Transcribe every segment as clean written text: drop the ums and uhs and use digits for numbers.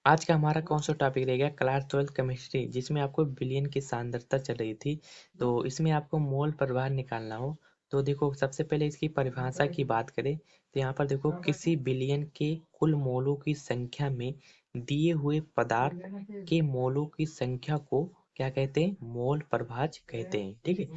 आज का हमारा कौन सा टॉपिक रहेगा? क्लास 12 केमिस्ट्री, जिसमें आपको विलयन की सांद्रता चल रही थी। तो इसमें आपको मोल प्रभार निकालना हो तो देखो, सबसे पहले इसकी परिभाषा की बात करें तो यहाँ पर देखो, किसी विलयन के कुल मोलों की संख्या में दिए हुए पदार्थ के मोलों की संख्या को क्या कहते हैं? मोल प्रभाज कहते हैं। ठीक है।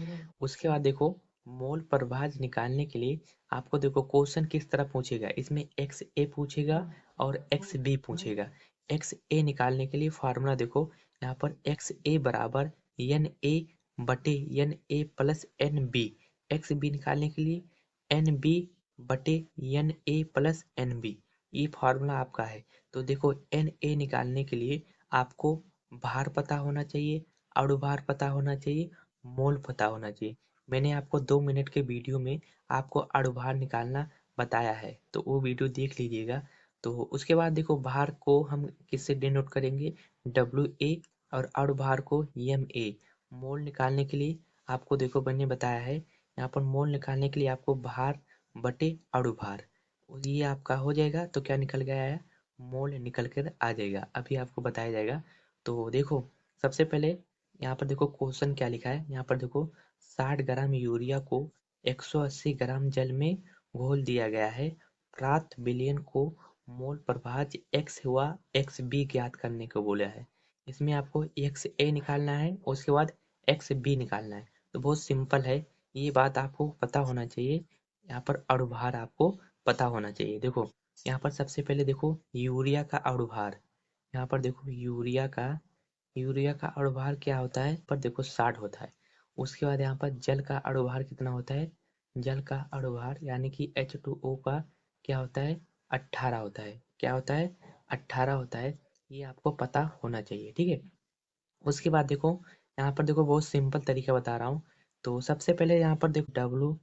उसके बाद देखो, मोल प्रभाज निकालने के लिए आपको देखो क्वेश्चन किस तरह पूछेगा। इसमें एक्स ए पूछेगा और एक्स बी पूछेगा। एक्स ए निकालने के लिए फार्मूला देखो, यहाँ पर एक्स ए बराबर एन ए बटे N A plus N B. X B निकालने के लिए एन बी बटे N A plus N B, ये फार्मूला आपका है। तो देखो, एन ए निकालने के लिए आपको भार पता होना चाहिए, अणुभार पता होना चाहिए, मोल पता होना चाहिए। मैंने आपको 2 मिनट के वीडियो में आपको अणुभार निकालना बताया है, तो वो वीडियो देख लीजिएगा। तो उसके बाद देखो, भार को हम किससे डिनोट करेंगे? डब्ल्यू ए, और अणुभार को एम ए। मोल निकालने के लिए आपको देखो मैंने बताया है, यहाँ पर मोल निकालने के लिए आपको भार बटे अणुभार, ये आपका हो जाएगा। तो क्या निकल गया है? मोल निकल कर आ जाएगा, अभी आपको बताया जाएगा। तो देखो, सबसे पहले यहाँ पर देखो क्वेश्चन क्या लिखा है। यहाँ पर देखो, 60 ग्राम यूरिया को 180 ग्राम जल में घोल दिया गया है। प्राप्त विलयन को मोल प्रभाज एक्स हुआ एक्स बी ज्ञात करने को बोला है। इसमें आपको एक्स ए निकालना है, उसके बाद एक्स बी निकालना है। तो बहुत सिंपल है, ये बात आपको पता होना चाहिए। यहाँ पर अणुभार आपको पता होना चाहिए। देखो, यहाँ पर सबसे पहले देखो यूरिया का अणुभार। यहाँ पर देखो यूरिया का अणुभार क्या होता है? पर देखो 60 होता है। उसके बाद यहाँ पर जल का अणुभार कितना होता है? जल का अणुभार यानी कि H2O का क्या होता है? 18 होता है। क्या होता है? 18 होता है। ये आपको पता होना चाहिए। ठीक है। उसके बाद देखो, यहाँ पर देखो बहुत सिंपल तरीका बता रहा हूँ। तो सबसे पहले यहाँ पर देखो, डब्लू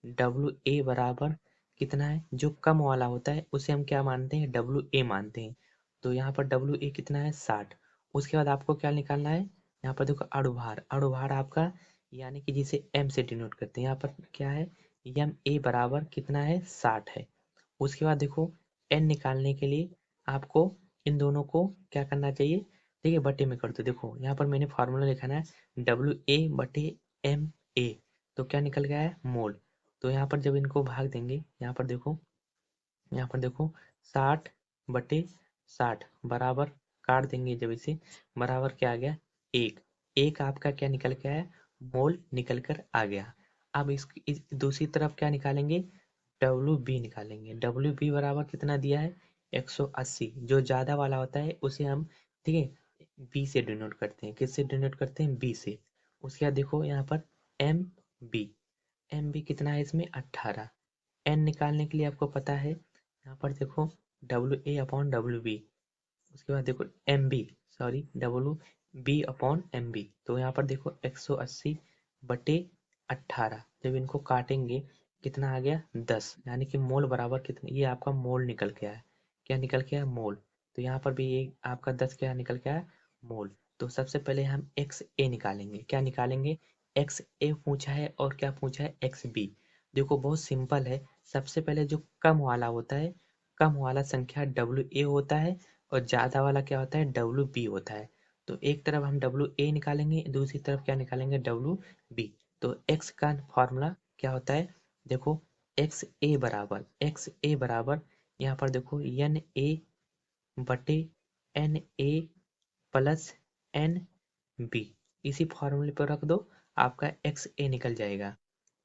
डब्लू ए बराबर कितना है? जो कम वाला होता है उसे हम क्या मानते हैं? डब्लू ए मानते हैं। तो यहाँ पर डब्लू ए कितना है? 60। उसके बाद आपको क्या निकालना है? यहाँ पर देखो अणुभार, अणुभार आपका यानी कि जिसे एम से डिनोट करते हैं, यहाँ पर क्या है? एम ए बराबर कितना है? 60 है। उसके बाद देखो, एन निकालने के लिए आपको इन दोनों को क्या करना चाहिए? ठीक है, बटे में कर दो। देखो, यहाँ पर मैंने फार्मूला लिखा है, डब्ल्यू ए बटे एम ए। तो क्या निकल गया है? मोल। तो यहाँ पर जब इनको भाग देंगे, यहाँ पर देखो 60/60 बराबर, काट देंगे जब इसे, बराबर क्या आ गया? एक। एक आपका क्या निकल के आया? मोल निकल कर आ गया। अब इस दूसरी तरफ क्या निकालेंगे? डब्ल्यू बी निकालेंगे। डब्ल्यू बी बराबर कितना दिया है? 180। जो ज्यादा वाला होता है उसे हम, ठीक है, बी से डिनोट करते हैं। किससे डिनोट करते हैं? बी से। उसके बाद देखो यहाँ पर एम बी, एम बी कितना है इसमें? 18। एन निकालने के लिए आपको पता है, यहाँ पर देखो W A upon W B. उसके बाद देखो M B, sorry, W B upon M B. तो यहाँ पर देखो 180/18, जब इनको काटेंगे कितना आ गया? 10। यानी कि मोल बराबर कितना? ये आपका मोल निकल के आया। क्या निकल के आया? मोल। तो यहाँ पर भी ये आपका 10 क्या निकल के आया? मोल। तो सबसे पहले हम एक्स ए निकालेंगे। क्या निकालेंगे? एक्स ए पूछा है और क्या पूछा है? X B. देखो बहुत सिंपल है। सबसे पहले जो कम वाला होता है, कम वाला संख्या डब्ल्यू ए होता है, और ज़्यादा वाला क्या होता है? डब्ल्यू बी होता है। तो एक तरफ हम डब्ल्यू ए निकालेंगे, दूसरी तरफ क्या निकालेंगे? W B. तो एक्स का फॉर्मूला क्या होता है? देखो, एक्स ए बराबर यहाँ पर देखो एन ए बटे N A plus N B, इसी फॉर्मूले पर रख दो, आपका एक्स ए निकल जाएगा।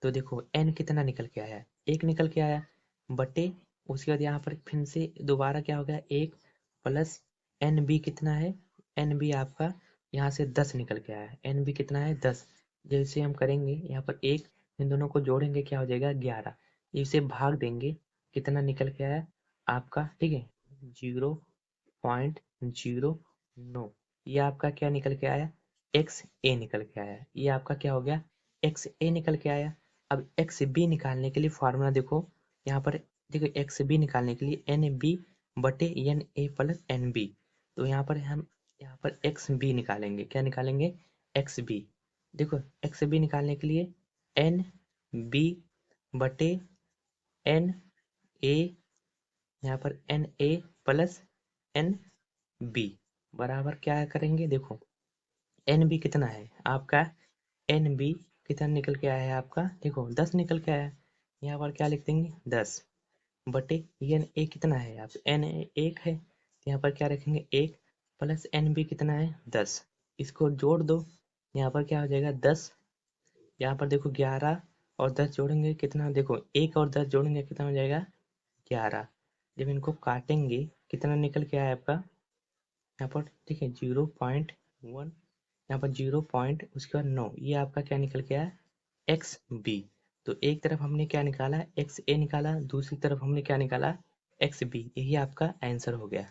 तो देखो एन कितना निकल के आया? एक निकल के आया, बटे, उसके बाद यहाँ पर फिर से दोबारा क्या हो गया? एक, प्लस एन बी कितना है? एन बी आपका यहाँ से 10 निकल के आया है। एन बी कितना है? 10। जैसे हम करेंगे यहाँ पर एक, इन दोनों को जोड़ेंगे क्या हो जाएगा? 11। इसे भाग देंगे, कितना निकल के आया आपका? ठीक है, 0.09। ये आपका क्या निकल के आया? एक्स ए निकल के आया। ये आपका क्या हो गया? एक्स ए निकल के आया। अब एक्स बी निकालने के लिए फॉर्मूला देखो, यहाँ पर देखो एक्स बी निकालने के लिए एन बी बटे N A plus N B. तो यहाँ पर हम यहाँ पर एक्स बी निकालेंगे। क्या निकालेंगे? X B. देखो एक्स बी निकालने के लिए एन बी बटे एन ए, यहाँ पर N A plus N B बराबर क्या करेंगे, देखो एन बी कितना है आपका, एन बी कितना निकल के आया है आपका, देखो 10 निकल के आया। यहाँ पर क्या लिख देंगे 10 बटे एन ए कितना है, आप एन ए 1 है तो यहाँ पर क्या रखेंगे 1 प्लस एन बी कितना है 10, इसको जोड़ दो। यहाँ पर क्या हो जाएगा 10, यहाँ पर देखो 11 और 10 जोड़ेंगे कितना, देखो 1 और 10 जोड़ेंगे कितना हो जाएगा 11। जब इनको काटेंगे कितना निकल के आया आपका, यहाँ पर ठीक है 0.1, यहाँ पर 0 उसके बाद 9, ये आपका क्या निकल के आया एक्स बी। तो एक तरफ हमने क्या निकाला एक्स ए निकाला, दूसरी तरफ हमने क्या निकाला एक्स बी, यही आपका आंसर हो गया।